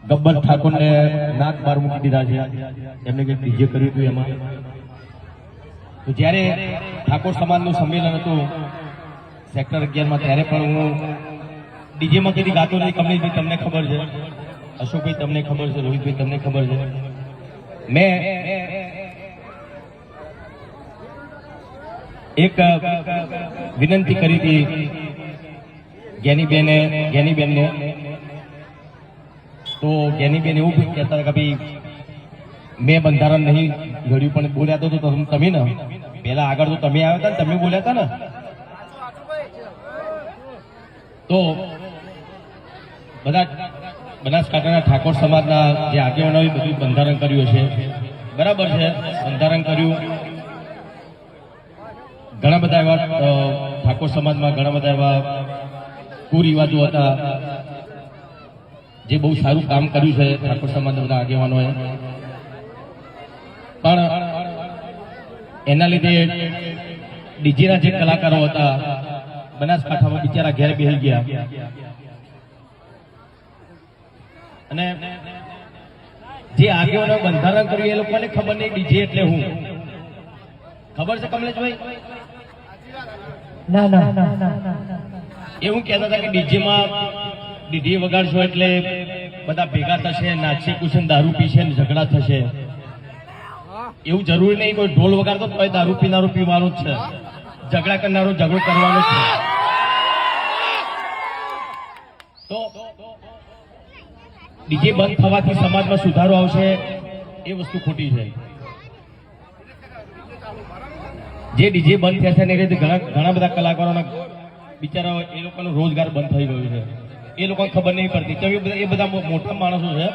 ગબ્બર ઠાકોરને નાક બાર મૂકી દીધા છે, એમને કંઈક ડીજે કર્યું હતું એમાં. તો જ્યારે ઠાકોર સમાજનું સંમેલન હતું સેક્ટર 11માં, ત્યારે પણ હું ડીજેમાં કદી ગાતો નથી. કમલેશભાઈ તમને ખબર છે, અશોકભાઈ તમને ખબર છે, રોહિતભાઈ તમને ખબર છે. મેં એક વિનંતી કરી હતી જ્ઞાનીબેનને. તો જ્ઞાનીબેન એવું કહેતા કે ભાઈ મેં બંધારણ નહીં ઘડ્યું, પણ બોલ્યા તો તમે ને પેલા આગળ તો તમે આવ્યા હતા ને, તમે બોલ્યા હતા ને. તો બધા બનાસકાંઠાના ઠાકોર સમાજના જે આગેવાનોએ બધું બંધારણ કર્યું છે, બરાબર છે, બંધારણ કર્યું. ઘણા બધા એવા ઠાકોર સમાજમાં ઘણા બધા એવા કુરિવાજો હતા, જે બહુ સારું કામ કર્યું છે ઠાકોર સમાજના બધા આગેવાનોએ. પણ એના લીધે ડીજેના જે કલાકારો હતા બનાસકાંઠામાં બિચારા ઘેર બેસી ગયા. અને જે આગેવાનો બંધારણ કર્યું એ લોકોને ખબર નહીં ડીજે એટલે હું. ખબર છે કમલેશભાઈ? ના ના એવું કહેતા હતા કે ડીજે વગાડશો એટલે બધા ભેગા થશે, નાચશે, કુશે, દારૂ પીશે ને ઝઘડા થશે. એવું જરૂરી નહીં. કોઈ ઢોલ વગાડતો તો દારૂ પીનારો પીવાનો જ છે, ઝઘડા કરનારો ઝઘડો કરવાનો છે. તો ડીજે બંધ થવાથી સમાજમાં સુધારો આવશે એ વસ્તુ ખોટી છે. જે ડીજે બંધ થયા છે ને એ રીતે ઘણા બધા કલાકારોના બિચારા એ લોકોનો રોજગાર બંધ થઈ ગયો છે. એ લોકોને ખબર નહીં પડતી. એ બધા મોટા માણસો છે,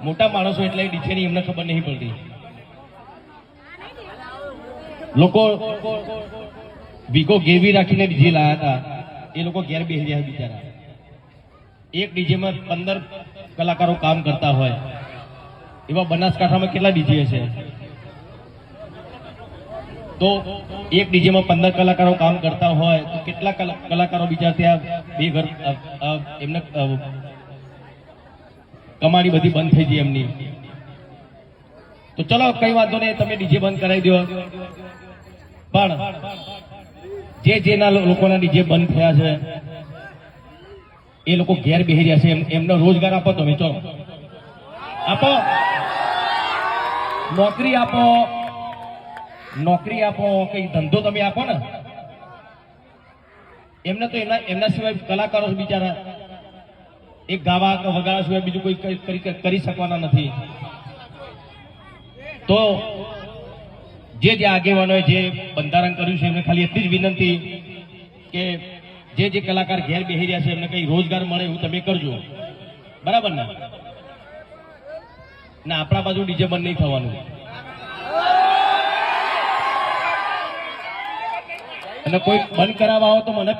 મોટા માણસો એટલે ડીજેની એમને ખબર નહીં પડતી. લોકો વીગો ગેવી રાખીને ડીજે લાયા હતા, એ લોકો ઘેર બેસી રહ્યા બિચારા. એક ડીજેમાં 15 કલાકારો કામ કરતા હોય, એવા બનાસકાંઠામાં કેટલા ડીજે છે? તો એક ડીજેમાં 15 કલાકારો કામ કરતા હોય તો કેટલા કલાકારો બિચારા ત્યાં બે ઘર એમને કમાણી બધી બંધ થઈ ગઈ એમની. તો ચલો કઈ વાંધો નહીં, તમે ડીજે બંધ કરાવી દો. પણ જેના લોકોના ડીજે બંધ થયા છે એ લોકો ઘેર બેસી રહ્યા છે, એમનો રોજગાર આપો. તમે ચલો આપો, નોકરી આપો, કઈ ધંધો તમે આપો ને. એમને તો એમના સિવાય કલાકારો બિચારા એક ગાવા કે વગાડવા સિવાય બીજું કોઈ કરી શકવાના નથી. તો જે આગેવાનોએ જે બંધારણ કર્યું છે એમને ખાલી એટલી જ વિનંતી કે જે કલાકાર ઘેર બેસી રહ્યા છે એમને કઈ રોજગાર મળે એવું તમે કરજો, બરાબર ને? આપણા બાજુ ડીજે બંધ નહીં થવાનું. અને કોઈ બંધ કરાવવા આવો તો મને